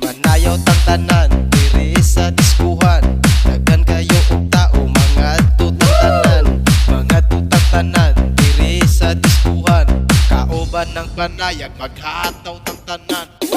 Manayaw tang tanan diri sa diskuhan. Daghan kayo og tao mga tutang tanan. Mga tutang tanan diri sa diskuhan. Kauban ng panayag maghataw tang tanan.